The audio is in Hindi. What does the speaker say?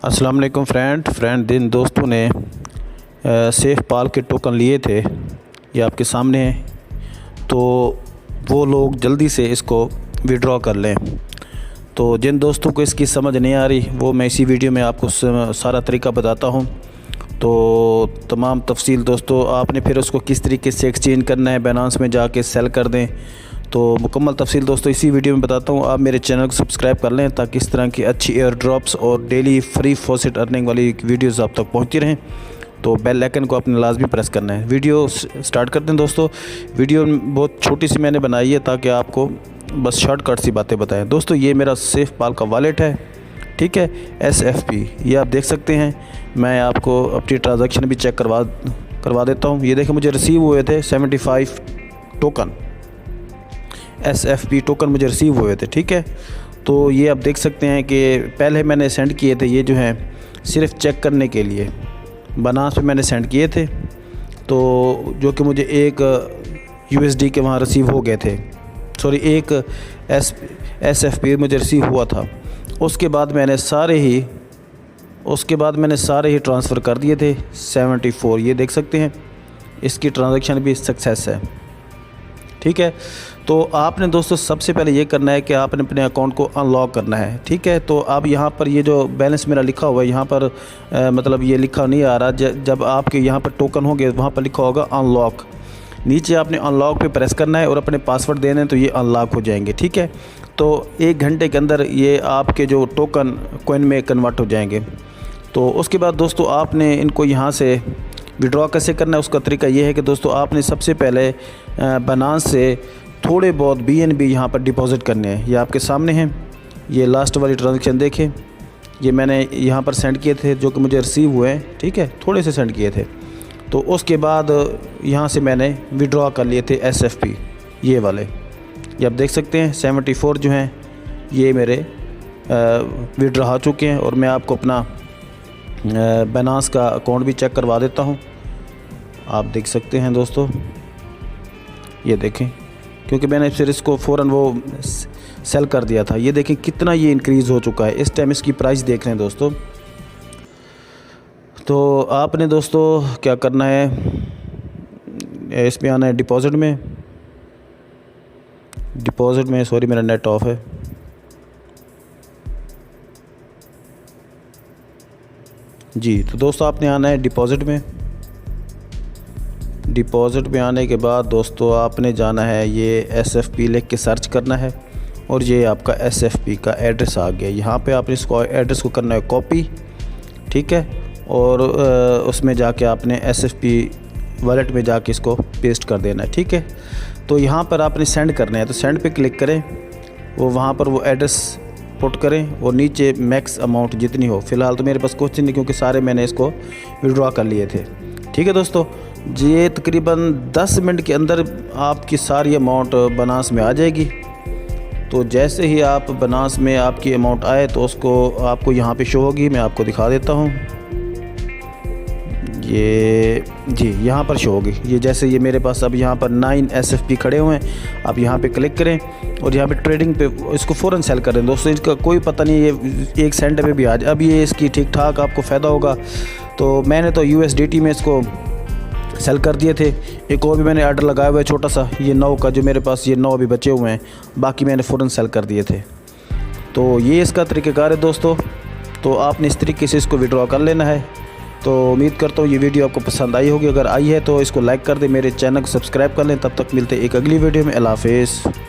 अस्सलाम वालेकुम दिन दोस्तों ने सेफ पाल के टोकन लिए थे, ये आपके सामने हैं। तो वो लोग जल्दी से इसको विड्रॉ कर लें। तो जिन दोस्तों को इसकी समझ नहीं आ रही वो मैं इसी वीडियो में आपको सारा तरीका बताता हूँ। तो तमाम तफसील दोस्तों, आपने फिर उसको किस तरीके से एक्सचेंज करना है, बाइनेंस में जाके सेल कर दें। तो मुकम्मल तफसील दोस्तों इसी वीडियो में बताता हूँ। आप मेरे चैनल को सब्सक्राइब कर लें ताकि इस तरह की अच्छी एयर ड्रॉप्स और डेली फ्री फॉसेट अर्निंग वाली वीडियोस आप तक पहुँचती रहें। तो बेल आइकन को आपने लाजमी प्रेस करना है। वीडियो स्टार्ट करते हैं दोस्तों। वीडियो बहुत छोटी सी मैंने बनाई है ताकि आपको बस शॉर्टकट सी बातें बताएं। दोस्तों ये मेरा सेफ पाल का वॉलेट है, ठीक है, SFP, ये आप देख सकते हैं। मैं आपको अपनी ट्रांजैक्शन भी चेक करवा देता हूँ। ये देखें, मुझे रिसीव हुए थे 75 टोकन, SFP टोकन मुझे रिसीव हुए थे, ठीक है। तो ये आप देख सकते हैं कि पहले मैंने सेंड किए थे, ये जो हैं सिर्फ चेक करने के लिए बाइनेंस पे मैंने सेंड किए थे। तो जो कि मुझे एक USD के वहाँ रिसीव हो गए थे, सॉरी एक SFP मुझे रिसीव हुआ था। उसके बाद मैंने सारे ही ट्रांसफ़र कर दिए थे 74। ये देख सकते हैं, इसकी ट्रांजैक्शन भी सक्सेस है, ठीक है। तो आपने दोस्तों सबसे पहले ये करना है कि आपने अपने अकाउंट को अनलॉक करना है, ठीक है। तो अब यहाँ पर ये जो बैलेंस मेरा लिखा हुआ है यहाँ पर मतलब ये लिखा नहीं आ रहा। जब आपके यहाँ पर टोकन होंगे वहाँ पर लिखा होगा अनलॉक, नीचे आपने अनलॉक पे प्रेस करना है और अपने पासवर्ड देने, तो ये अनलॉक हो जाएंगे, ठीक है। तो 1 घंटे के अंदर ये आपके जो टोकन कॉइन में कन्वर्ट हो जाएंगे। तो उसके बाद दोस्तों आपने इनको यहाँ से विड्रॉ कैसे करना है, उसका तरीका ये है कि दोस्तों आपने सबसे पहले बाइनेंस से थोड़े बहुत BNB यहाँ पर डिपॉज़िट करने हैं। ये आपके सामने हैं, ये लास्ट वाली ट्रांजैक्शन देखें, ये मैंने यहाँ पर सेंड किए थे जो कि मुझे रिसीव हुए हैं, ठीक है, थोड़े से सेंड किए थे। तो उसके बाद यहाँ से मैंने विड्रॉ कर लिए थे SFP ये वाले, ये आप देख सकते हैं 74 जो हैं ये मेरे विड्रॉ हो चुके हैं। और मैं आपको अपना बाइनेंस का अकाउंट भी चेक करवा देता हूँ। आप देख सकते हैं दोस्तों, ये देखें, क्योंकि मैंने फिर इसको फ़ौरन वो सेल कर दिया था। ये देखें कितना ये इंक्रीज़ हो चुका है, इस टाइम इसकी प्राइस देख रहे हैं दोस्तों। तो आपने दोस्तों क्या करना है, इसमें आना है डिपॉज़िट में, सॉरी मेरा नेट ऑफ है। जी, तो दोस्तों आपने आना है डिपॉज़िट में आने के बाद दोस्तों आपने जाना है, ये SFP लिख के सर्च करना है और ये आपका SFP का एड्रेस आ गया। यहाँ पे आपने इसको एड्रेस को करना है कॉपी, ठीक है, और उसमें जाके आपने SFP वॉलेट में जाके इसको पेस्ट कर देना है, ठीक है। तो यहाँ पर आपने सेंड करना है, तो सेंड पे क्लिक करें, वो वहाँ पर वो एड्रेस पुट करें और नीचे मैक्स अमाउंट जितनी हो। फ़िलहाल तो मेरे पास कुछ नहीं, क्योंकि सारे मैंने इसको विड्रॉ कर लिए थे, ठीक है दोस्तों। ये तकरीबन 10 मिनट के अंदर आपकी सारी अमाउंट बाइनेंस में आ जाएगी। तो जैसे ही आप बाइनेंस में आपकी अमाउंट आए तो उसको आपको यहाँ पे शो होगी, मैं आपको दिखा देता हूँ। ये जी यहाँ पर शो होगी, ये जैसे ये मेरे पास अब यहाँ पर 9 SFP खड़े हुए हैं। आप यहाँ पे क्लिक करें और यहाँ पे ट्रेडिंग पे इसको फ़ौरन सेल करें दोस्तों। इसका कोई पता नहीं, ये 1 सेंट पे भी आज अब ये इसकी ठीक ठाक आपको फ़ायदा होगा। तो मैंने तो USDT में इसको सेल कर दिए थे। एक और भी मैंने ऑर्डर लगाया हुआ है छोटा सा, ये 9 का, जो मेरे पास ये 9 अभी बचे हुए हैं, बाकी मैंने फ़ौरन सेल कर दिए थे। तो ये इसका तरीक़ाकार है दोस्तों। तो आपने इस तरीके से इसको विड्रॉ कर लेना है। तो उम्मीद करता हूँ ये वीडियो आपको पसंद आई होगी। अगर आई है तो इसको लाइक कर दें, मेरे चैनल को सब्सक्राइब कर लें। तब तक मिलते एक अगली वीडियो में। अल्लाह हाफ़िज़।